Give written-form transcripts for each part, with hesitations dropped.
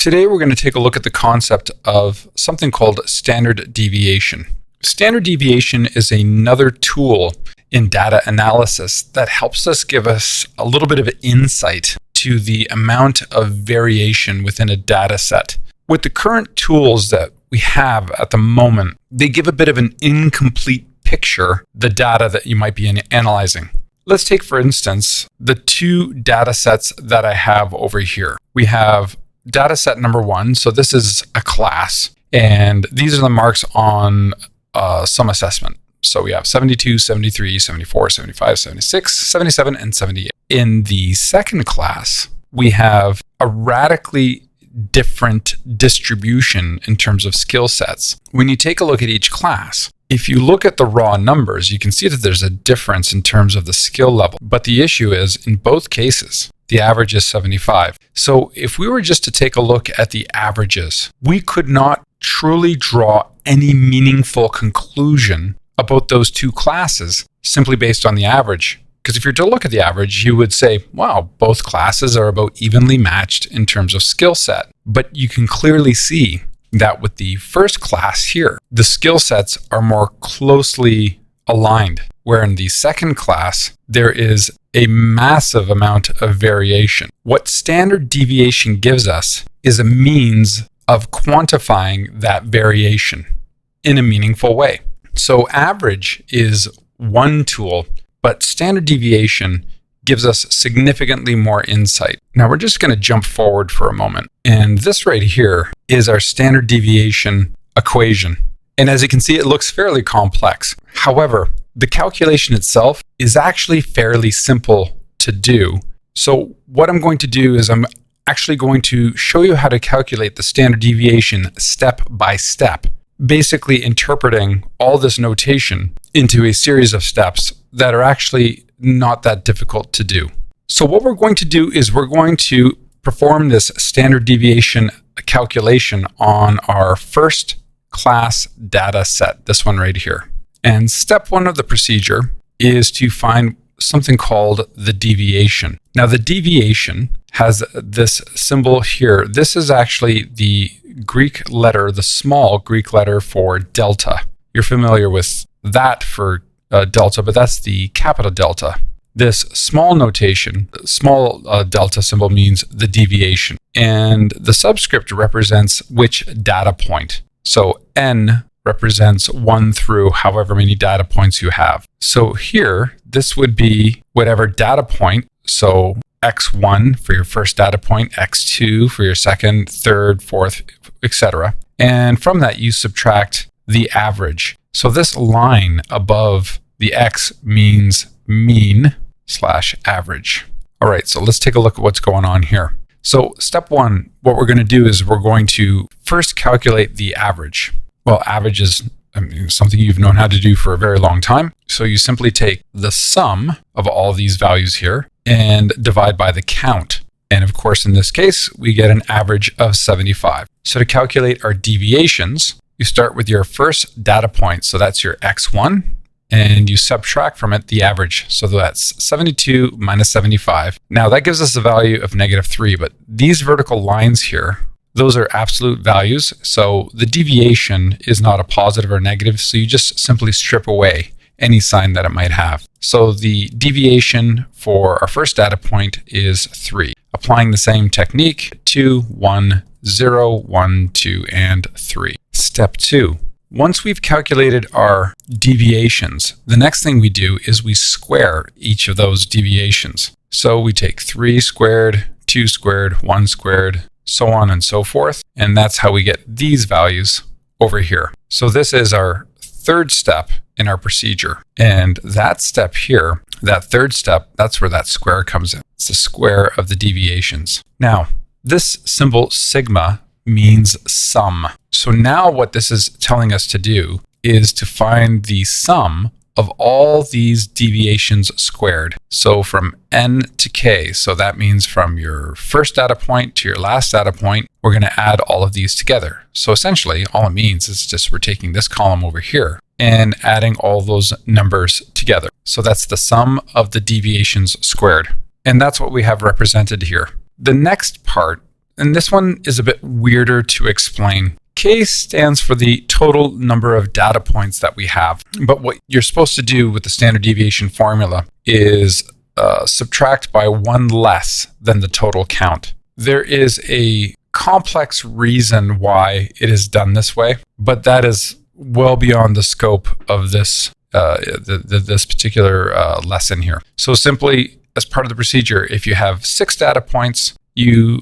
Today we're going to take a look at the concept of something called standard deviation. Standard deviation is another tool in data analysis that helps us give us a little bit of insight to the amount of variation within a data set. With the current tools that we have at the moment, they give a bit of an incomplete picture, the data that you might be analyzing. Let's take, for instance, the two data sets that I have over here. We have data set number 1. So this is a class, and these are the marks on some assessment. So we have 72, 73, 74, 75, 76, 77, and 78. In the second class, we have a radically different distribution in terms of skill sets. When you take a look at each class, if you look at the raw numbers, you can see that there's a difference in terms of the skill level. But the issue is, in both cases, the average is 75. So if we were just to take a look at the averages, we could not truly draw any meaningful conclusion about those two classes simply based on the average. Because if you're to look at the average, you would say, wow, both classes are about evenly matched in terms of skill set. But you can clearly see that with the first class here, the skill sets are more closely aligned, where in the second class, there is a massive amount of variation. What standard deviation gives us is a means of quantifying that variation in a meaningful way. So average is one tool, but standard deviation gives us significantly more insight. Now we're just going to jump forward for a moment. And this right here is our standard deviation equation. And as you can see, it looks fairly complex. However, the calculation itself is actually fairly simple to do. So what I'm going to do is I'm actually going to show you how to calculate the standard deviation step by step, basically interpreting all this notation into a series of steps that are actually not that difficult to do. So what we're going to do is we're going to perform this standard deviation calculation on our first class data set, this one right here. And step 1 of the procedure is to find something called the deviation. Now the deviation has this symbol here. This is actually the Greek letter, the small Greek letter for delta. You're familiar with that for delta, but that's the capital delta. This small notation, small delta symbol means the deviation. And the subscript represents which data point. So n represents 1 through however many data points you have. So here, this would be whatever data point. So x1 for your first data point, x2 for your second, third, fourth, etc. And from that, you subtract the average. So this line above the x means mean / average. All right, so let's take a look at what's going on here. So step 1, what we're going to do is we're going to first calculate the average. Well, average is something you've known how to do for a very long time. So you simply take the sum of all these values here and divide by the count. And of course, in this case, we get an average of 75. So to calculate our deviations, you start with your first data point. So that's your x1, and you subtract from it the average. So that's 72 minus 75. Now that gives us a value of -3, but these vertical lines here, those are absolute values. So the deviation is not a positive or negative. So you just simply strip away any sign that it might have. So the deviation for our first data point is 3. Applying the same technique, 2, 1, 0, 1, 2, and 3. Step 2. Once we've calculated our deviations, the next thing we do is we square each of those deviations. So we take 3 squared, 2 squared, 1 squared, so on and so forth. And that's how we get these values over here. So this is our third step in our procedure. And that step here, that third step, that's where that square comes in. It's the square of the deviations. Now, this symbol sigma means sum. So now what this is telling us to do is to find the sum of all these deviations squared. So from n to k, so that means from your first data point to your last data point, we're going to add all of these together. So essentially, all it means is just we're taking this column over here and adding all those numbers together. So that's the sum of the deviations squared. And that's what we have represented here. The next part And this one is a bit weirder to explain. K stands for the total number of data points that we have. But what you're supposed to do with the standard deviation formula is subtract by one less than the total count. There is a complex reason why it is done this way, but that is well beyond the scope of this this particular lesson here. So simply, as part of the procedure, if you have 6 data points, you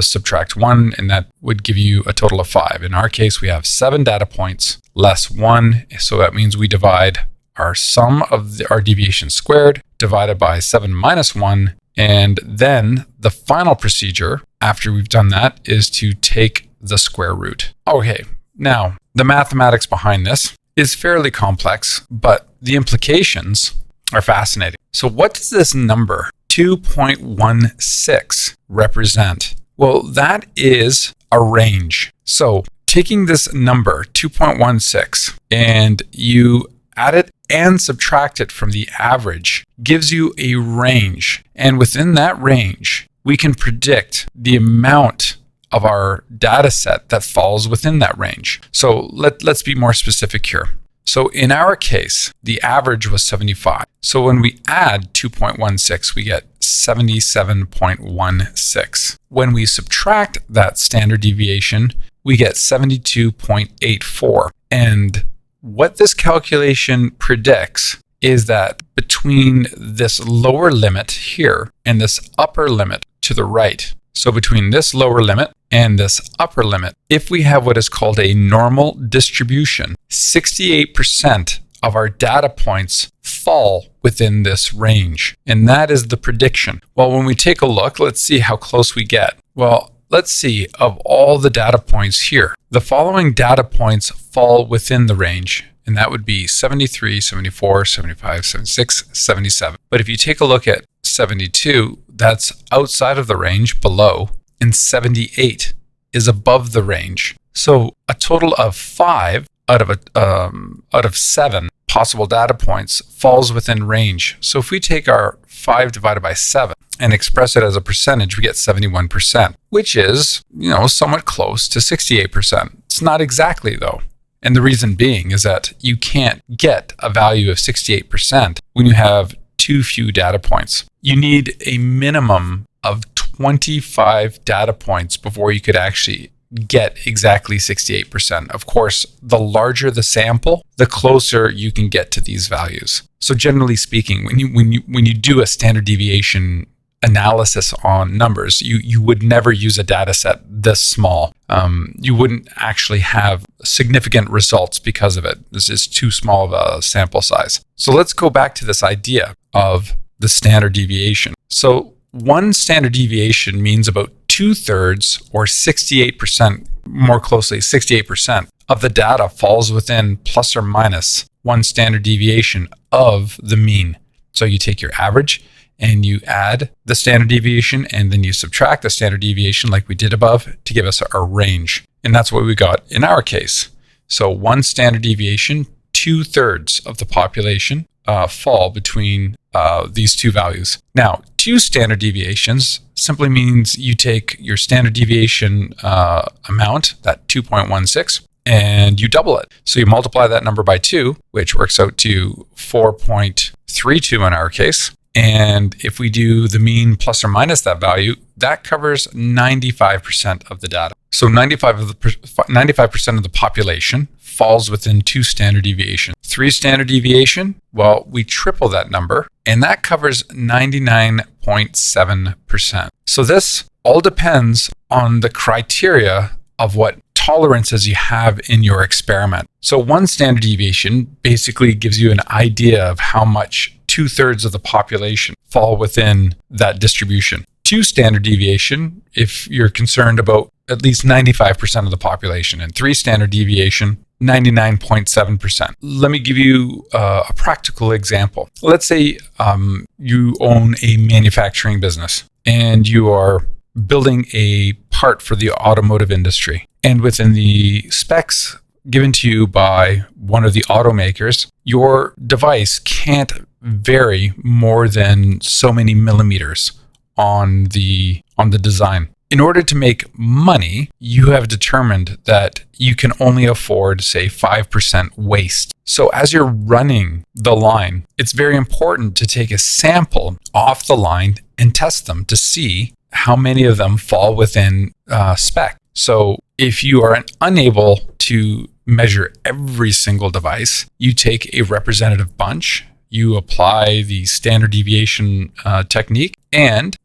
subtract 1, and that would give you a total of 5. In our case, we have 7 data points less 1, so that means we divide our sum of our deviation squared divided by 7 minus 1, and then the final procedure after we've done that is to take the square root. Okay, now the mathematics behind this is fairly complex, but the implications are fascinating. So what does this number 2.16 represent? Well, that is a range. So taking this number 2.16 and you add it and subtract it from the average gives you a range. And within that range, we can predict the amount of our data set that falls within that range. So let's be more specific here. So in our case, the average was 75. So when we add 2.16, we get 77.16. When we subtract that standard deviation, we get 72.84. And what this calculation predicts is that between this lower limit here and this upper limit to the right, so between this lower limit and this upper limit, if we have what is called a normal distribution, 68% of our data points fall within this range. And that is the prediction. Well, when we take a look, let's see how close we get. Well, let's see, of all the data points here, the following data points fall within the range. And that would be 73, 74, 75, 76, 77. But if you take a look at 72, that's outside of the range below, and 78 is above the range. So a total of 5 out of 7 possible data points falls within range. So if we take our 5 divided by 7 and express it as a percentage, we get 71%, which is, somewhat close to 68%. It's not exactly though. And the reason being is that you can't get a value of 68% when you have too few data points. You need a minimum of 25 data points before you could actually get exactly 68%. Of course, the larger the sample, the closer you can get to these values. So generally speaking, when you do a standard deviation analysis on numbers, you would never use a data set this small. You wouldn't actually have significant results because of it. This is too small of a sample size. So let's go back to this idea of the standard deviation. So one standard deviation means about 2/3 or 68%, more closely 68% of the data falls within plus or minus one standard deviation of the mean. So you take your average and you add the standard deviation and then you subtract the standard deviation like we did above to give us a range. And that's what we got in our case. So one standard deviation, 2/3 of the population fall between these two values. Now, 2 standard deviations simply means you take your standard deviation amount, that 2.16, and you double it. So you multiply that number by 2, which works out to 4.32 in our case. And if we do the mean plus or minus that value, that covers 95% of the data. So 95% of the population falls within 2 standard deviation. 3 standard deviation, well, we triple that number, and that covers 99.7%. So this all depends on the criteria of what tolerances you have in your experiment. So 1 standard deviation basically gives you an idea of how much 2/3 of the population fall within that distribution. 2 standard deviation, if you're concerned about at least 95% of the population, and 3 standard deviation, 99.7%. Let me give you a practical example. Let's say you own a manufacturing business and you are building a part for the automotive industry. And within the specs given to you by one of the automakers, your device can't vary more than so many millimeters on the design. in order to make money, you have determined that you can only afford, say, 5% waste. So as you're running the line, it's very important to take a sample off the line and test them to see how many of them fall within spec. So if you are unable to measure every single device, you take a representative bunch, you apply the standard deviation technique, and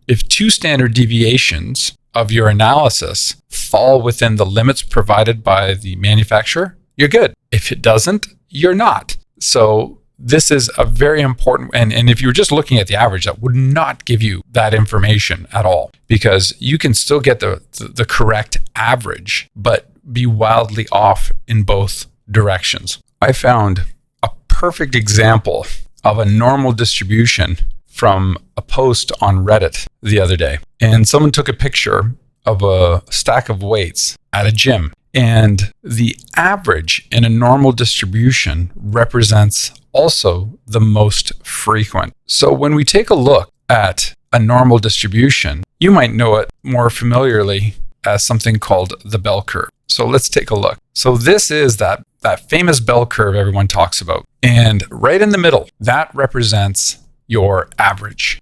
if 2 standard deviations of your analysis fall within the limits provided by the manufacturer, you're good. If it doesn't, you're not. So this is a very important, and if you were just looking at the average, that would not give you that information at all, because you can still get the correct average, but be wildly off in both directions. I found a perfect example of a normal distribution from a post on Reddit the other day. And someone took a picture of a stack of weights at a gym. And the average in a normal distribution represents also the most frequent. So when we take a look at a normal distribution, you might know it more familiarly as something called the bell curve. So let's take a look. So this is that famous bell curve everyone talks about. And right in the middle, that represents your average.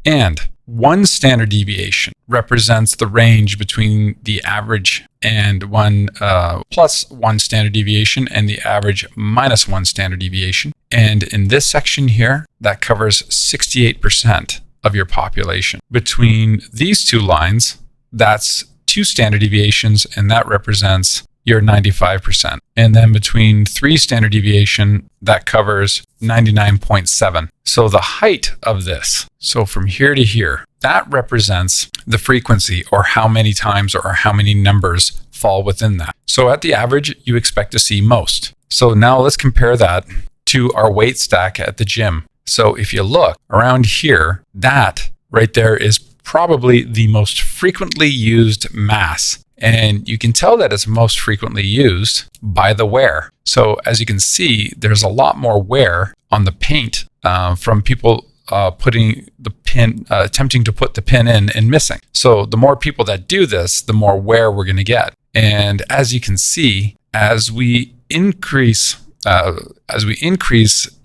And 1 standard deviation represents the range between the average and 1 plus 1 standard deviation and the average minus 1 standard deviation. And in this section here, that covers 68% of your population. Between these 2 lines, that's 2 standard deviations, and that represents your 95%. And then between 3 standard deviation, that covers 99.7. So the height of this, so from here to here, that represents the frequency, or how many times or how many numbers fall within that. So at the average, you expect to see most. So now let's compare that to our weight stack at the gym. So if you look around here, that right there is probably the most frequently used mass. And you can tell that it's most frequently used by the wear. So as you can see, there's a lot more wear on the paint from people putting the pin, attempting to put the pin in and missing. So the more people that do this, the more wear we're going to get. And as you can see, as we increase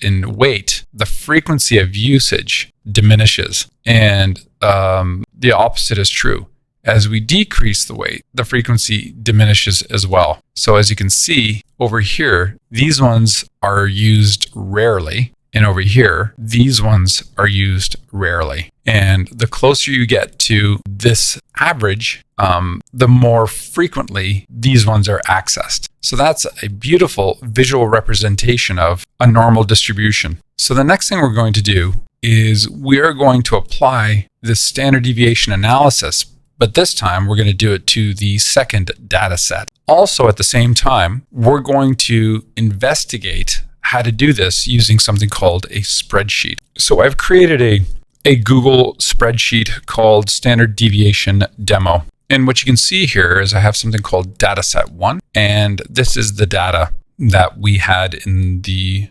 in weight, the frequency of usage diminishes. And the opposite is true. As we decrease the weight, the frequency diminishes as well. So as you can see over here, these ones are used rarely. And over here, these ones are used rarely. And the closer you get to this average, the more frequently these ones are accessed. So that's a beautiful visual representation of a normal distribution. So the next thing we're going to do is we are going to apply this standard deviation analysis, but this time we're going to do it to the second data set. Also at the same time, we're going to investigate how to do this using something called a spreadsheet. So I've created a Google spreadsheet called Standard Deviation Demo. And what you can see here is I have something called Dataset 1, and this is the data that we had in the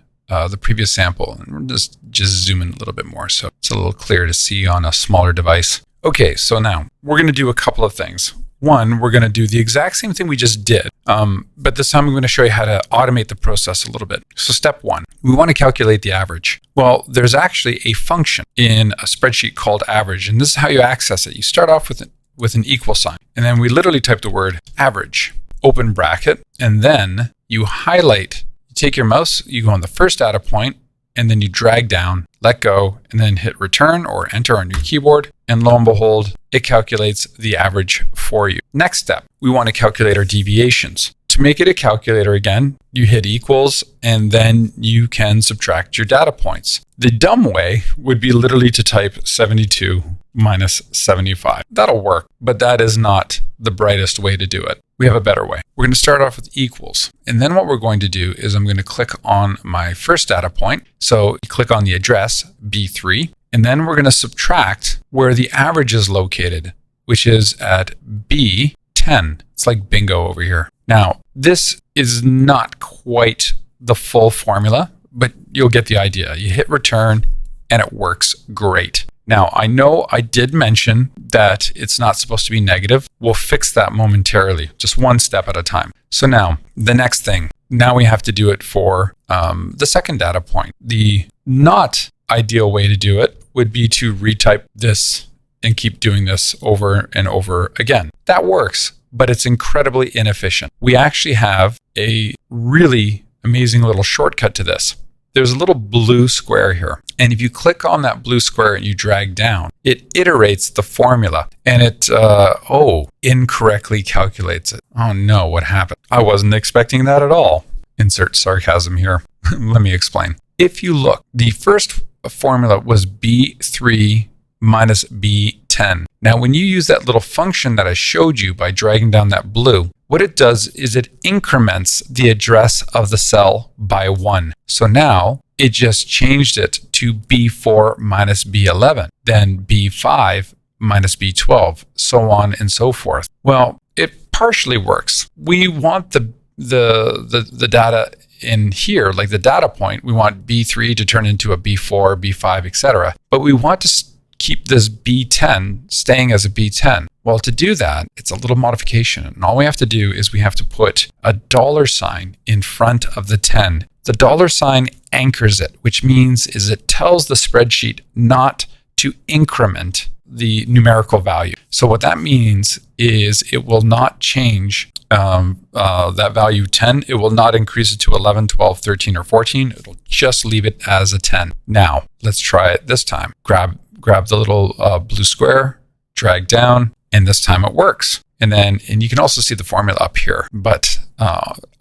previous sample. And we'll just zoom in a little bit more so it's a little clearer to see on a smaller device. Okay, so now we're going to do a couple of things. One, we're going to do the exact same thing we just did, but this time I'm going to show you how to automate the process a little bit. So step 1, we want to calculate the average. Well, there's actually a function in a spreadsheet called average, and this is how you access it. You start off with an equal sign, and then we literally type the word average, open bracket, and then you highlight. You take your mouse, you go on the first data point, and then you drag down, let go, and then hit return or enter on your keyboard. And lo and behold, it calculates the average for you. Next step, we want to calculate our deviations. To make it a calculator again, you hit equals, and then you can subtract your data points. The dumb way would be literally to type 72 minus 75. That'll work, but that is not the brightest way to do it. We have a better way. We're going to start off with equals. And then what we're going to do is I'm going to click on my first data point. So you click on the address, B3, and then we're going to subtract where the average is located, which is at B10. It's like bingo over here. Now, this is not quite the full formula, but you'll get the idea. You hit return and it works great. Now, I know I did mention that it's not supposed to be negative. We'll fix that momentarily, just one step at a time. So now, the next thing, now we have to do it for the second data point. The not ideal way to do it would be to retype this and keep doing this over and over again. That works, but it's incredibly inefficient. We actually have a really amazing little shortcut to this. There's a little blue square here. And if you click on that blue square and you drag down, it iterates the formula and it, incorrectly calculates it. Oh no, what happened? I wasn't expecting that at all. Insert sarcasm here. Let me explain. If you look, the first formula was B3 minus B10. Now, when you use that little function that I showed you by dragging down that blue, what it does is it increments the address of the cell by 1. So now it just changed it to B4 minus B11, then B5 minus B12, so on and so forth. Well, it partially works. We want the data in here, like the data point, we want B3 to turn into a B4, B5, etc. But we want to keep this B10 staying as a B10. Well, to do that, it's a little modification. And all we have to do is we have to put a $sign in front of the 10. The $sign anchors it, which means is it tells the spreadsheet not to increment the numerical value. So what that means is it will not change that value 10. It will not increase it to 11, 12, 13, or 14. It'll just leave it as a 10. Now, let's try it this time. Grab the little blue square, drag down, and this time it works. And you can also see the formula up here, but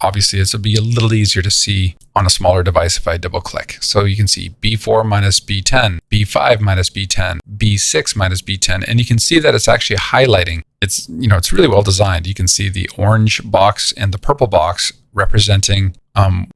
obviously this will be a little easier to see on a smaller device if I double click. So you can see B4 minus B10, B5 minus B10, B6 minus B10, and you can see that it's actually highlighting. It's really well designed. You can see the orange box and the purple box representing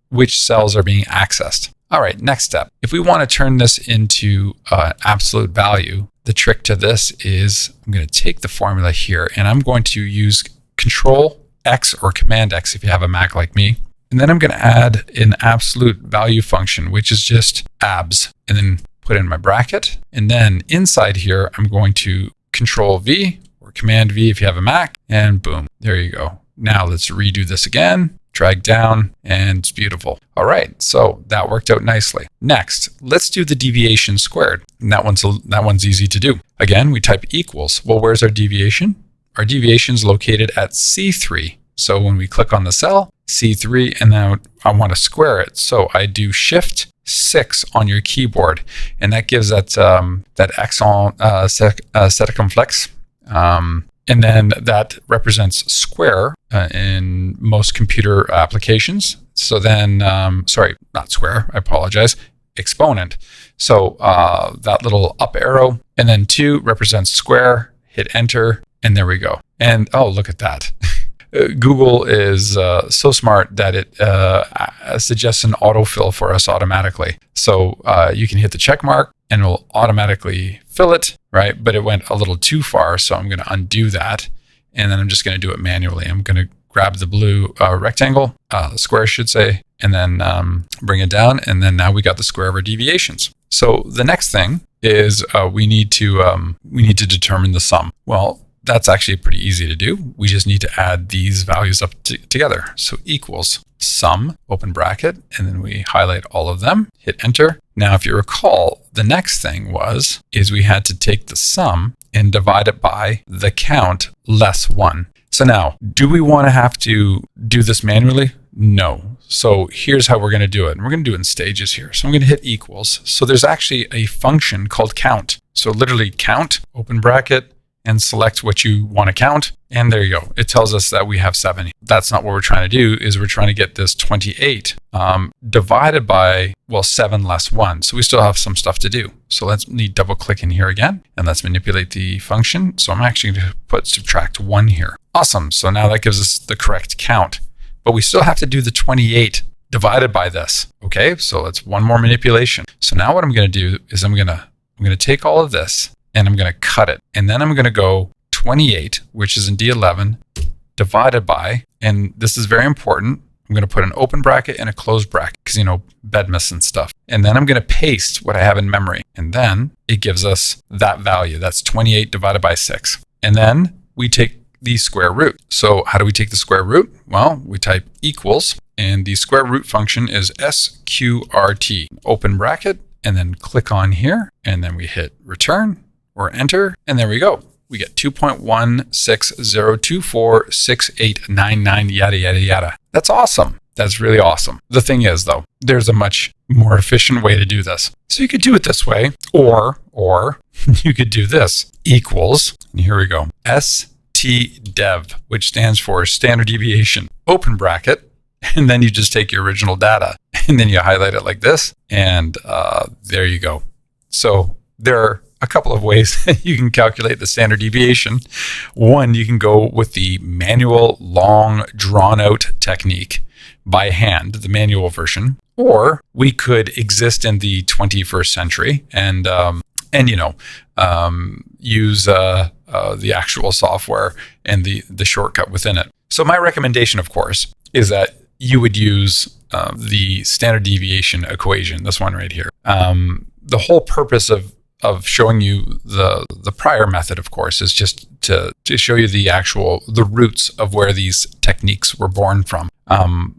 which cells are being accessed. All right, next step. If we want to turn this into absolute value, the trick to this is I'm going to take the formula here and I'm going to use Control X or Command X if you have a Mac like me. And then I'm going to add an absolute value function, which is just abs, and then put in my bracket. And then inside here, I'm going to Control V or Command V if you have a Mac, and boom, there you go. Now let's redo this again. Drag down, and it's beautiful. All right, so that worked out nicely. Next, let's do the deviation squared. And that one's easy to do. Again, we type equals. Well, where's our deviation? Our deviation is located at C3. So when we click on the cell, C3, and now I want to square it. So I do Shift 6 on your keyboard, and that gives that accent circumflex. And then that represents square in most computer applications. So then, sorry, not square, I apologize, exponent. So that little up arrow, and then 2 represents square, hit enter, and there we go. And oh, look at that. Google is so smart that it suggests an autofill for us automatically. So you can hit the check mark and it will automatically fill it, right? But it went a little too far, so I'm going to undo that. And then I'm just going to do it manually. I'm going to grab the blue rectangle, square I should say, and then bring it down. And then now we got the square of our deviations. So the next thing is we need to determine the sum. Well, that's actually pretty easy to do. We just need to add these values up together. So equals sum, open bracket, and then we highlight all of them, hit enter. Now, if you recall, the next thing is we had to take the sum and divide it by the count less 1. So now, do we want to have to do this manually? No. So here's how we're going to do it. And we're going to do it in stages here. So I'm going to hit equals. So there's actually a function called count. So literally count, open bracket, and select what you want to count. And there you go. It tells us that we have 7. That's not what we're trying to do, is we're trying to get this 28 divided by, 7 less 1. So we still have some stuff to do. So let's double click in here again, and let's manipulate the function. So I'm actually going to put subtract 1 here. Awesome. So now that gives us the correct count, but we still have to do the 28 divided by this. Okay. So let's one more manipulation. So now what I'm going to do is I'm going to take all of this and I'm going to cut it. And then I'm going to go 28, which is in D11, divided by, and this is very important, I'm going to put an open bracket and a closed bracket because, bedmas and stuff. and then I'm going to paste what I have in memory. And then it gives us that value. That's 28 divided by 6. And then we take the square root. So how do we take the square root? Well, we type equals, and the square root function is SQRT. Open bracket, and then click on here, and then we hit return or enter, and there we go. We get 2.160246899, yada, yada, yada. That's awesome. That's really awesome. The thing is, though, there's a much more efficient way to do this. So you could do it this way, or you could do this, equals, and here we go, STDEV, which stands for standard deviation, open bracket, and then you just take your original data, and then you highlight it like this, and there you go. So there are a couple of ways that you can calculate the standard deviation. One, you can go with the manual, long, drawn-out technique by hand, the manual version, or we could exist in the 21st century and use the actual software and the shortcut within it. So my recommendation, of course, is that you would use the standard deviation equation, this one right here. The whole purpose of showing you the prior method, of course, is just to show you the roots of where these techniques were born from.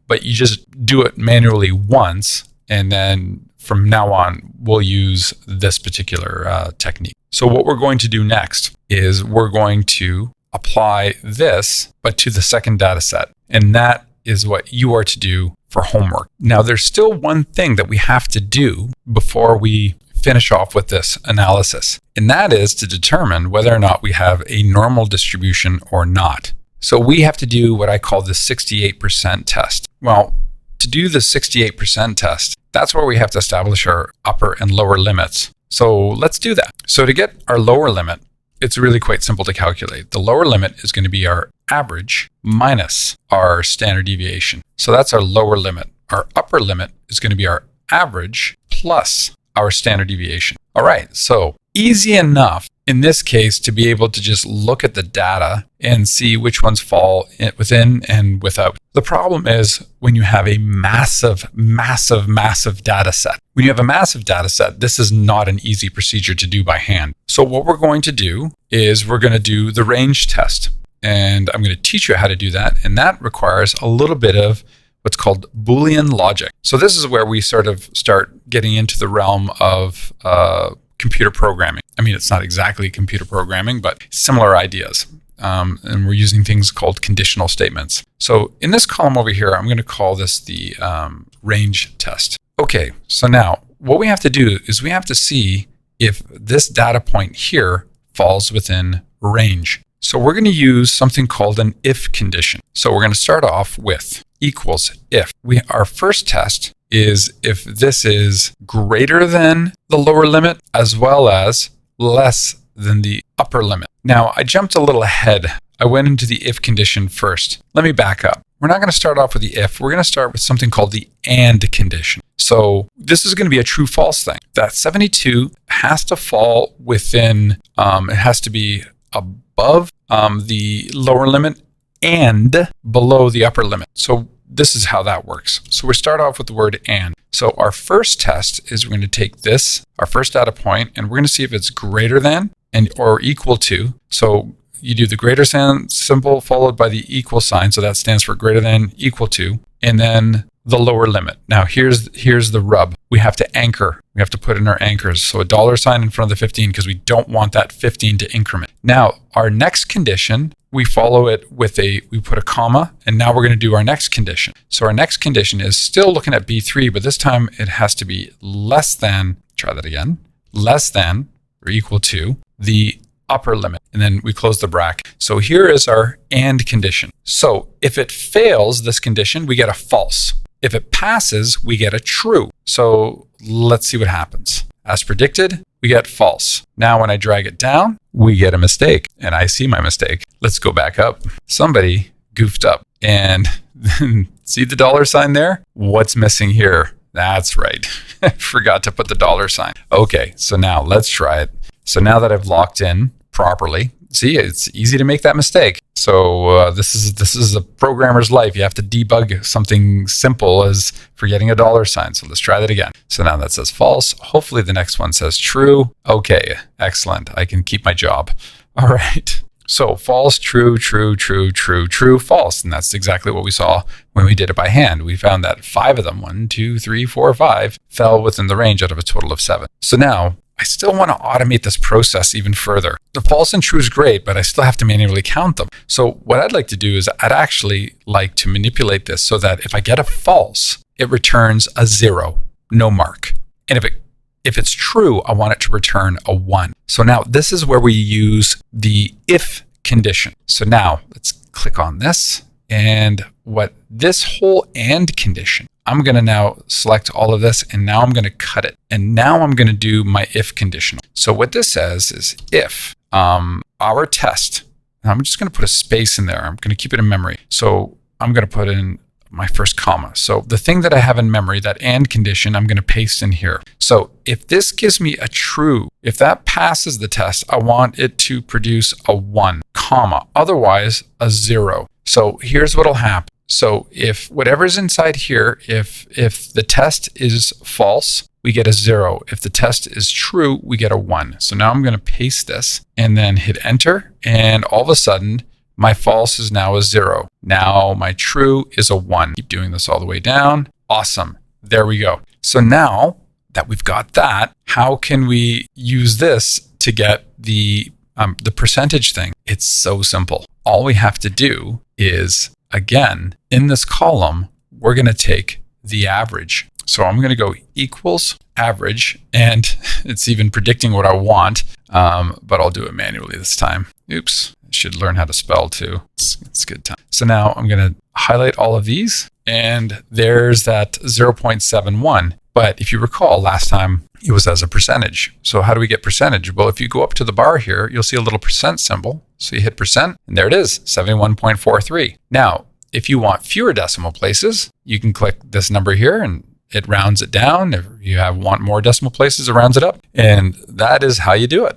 But you just do it manually once, and then from now on, we'll use this particular technique. So what we're going to do next is we're going to apply this, but to the second data set. And that is what you are to do for homework. Now, there's still one thing that we have to do before we finish off with this analysis, and that is to determine whether or not we have a normal distribution or not. So we have to do what I call the 68% test. Well, to do the 68% test, that's where we have to establish our upper and lower limits. So let's do that. So to get our lower limit, it's really quite simple to calculate. The lower limit is going to be our average minus our standard deviation. So that's our lower limit. Our upper limit is going to be our average plus our standard deviation. All right, so easy enough in this case to be able to just look at the data and see which ones fall within and without. The problem is when you have a massive data set. When you have a massive data set, this is not an easy procedure to do by hand. So what we're going to do is we're going to do the range test. And I'm going to teach you how to do that. And that requires a little bit of what's called Boolean logic. So this is where we sort of start getting into the realm of computer programming. I mean, it's not exactly computer programming, but similar ideas. And we're using things called conditional statements. So in this column over here, I'm going to call this the range test. Okay, so now what we have to do is we have to see if this data point here falls within range. So we're going to use something called an if condition. So we're going to start off with equals if. Our first test is if this is greater than the lower limit as well as less than the upper limit. Now, I jumped a little ahead. I went into the if condition first. Let me back up. We're not going to start off with the if. We're going to start with something called the and condition. So this is going to be a true false thing. That 72 has to fall within, it has to be above the lower limit and below the upper limit. So this is how that works. So we start off with the word and. So our first test is we're going to take this, our first data point, and we're going to see if it's greater than and or equal to. So you do the greater than symbol followed by the equal sign. So that stands for greater than, equal to, and then the lower limit. Now here's the rub. We have to anchor. We have to put in our anchors. So a $ in front of the 15 because we don't want that 15 to increment. Now our next condition, we follow it with we put a comma, and now we're going to do our next condition. So our next condition is still looking at B3, but this time it has to be less than, try that again, less than or equal to the upper limit. And then we close the bracket. So here is our and condition. So if it fails this condition, we get a false. If it passes, we get a true. So let's see what happens. As predicted, we get false. Now when I drag it down, we get a mistake, and I see my mistake. Let's go back up. Somebody goofed up, and see the $ there? What's missing here? That's right. I forgot to put the $. Okay, so now let's try it. So now that I've locked in properly, see, it's easy to make that mistake. So this is a programmer's life. You have to debug something simple as forgetting a dollar sign. So let's try that again. So now that says false. Hopefully the next one says true. Okay, excellent. I can keep my job. All right. So false, true, true, true, true, true, false. And that's exactly what we saw when we did it by hand. We found that 5 of them, 1, 2, 3, 4, 5, fell within the range out of a total of 7. So now I still want to automate this process even further. The false and true is great, but I still have to manually count them. So what I'd like to do is I'd actually like to manipulate this so that if I get a false, it returns a 0, no mark. And if it's true, I want it to return a 1. So now this is where we use the if condition. So now let's click on this. And what this whole and condition, I'm going to now select all of this, and now I'm going to cut it. And now I'm going to do my if conditional. So what this says is if our test, and I'm just going to put a space in there. I'm going to keep it in memory. So I'm going to put in my first comma. So the thing that I have in memory, that and condition, I'm going to paste in here. So if this gives me a true, if that passes the test, I want it to produce a 1, comma, otherwise a 0. So here's what'll happen. So if whatever's inside here, if the test is false, we get a 0. If the test is true, we get a 1. So now I'm going to paste this and then hit enter. And all of a sudden, my false is now a 0. Now my true is a 1. Keep doing this all the way down. Awesome. There we go. So now that we've got that, how can we use this to get the percentage thing? It's so simple. All we have to do is, again, in this column, we're going to take the average. So I'm going to go equals average, and it's even predicting what I want, but I'll do it manually this time. Oops. Should learn how to spell too. It's good time. So now I'm going to highlight all of these, and there's that 0.71. But if you recall, last time it was as a percentage. So how do we get percentage? Well, if you go up to the bar here, you'll see a little percent symbol. So you hit percent, and there it is, 71.43. Now, if you want fewer decimal places, you can click this number here and it rounds it down. If you want more decimal places, it rounds it up. And that is how you do it.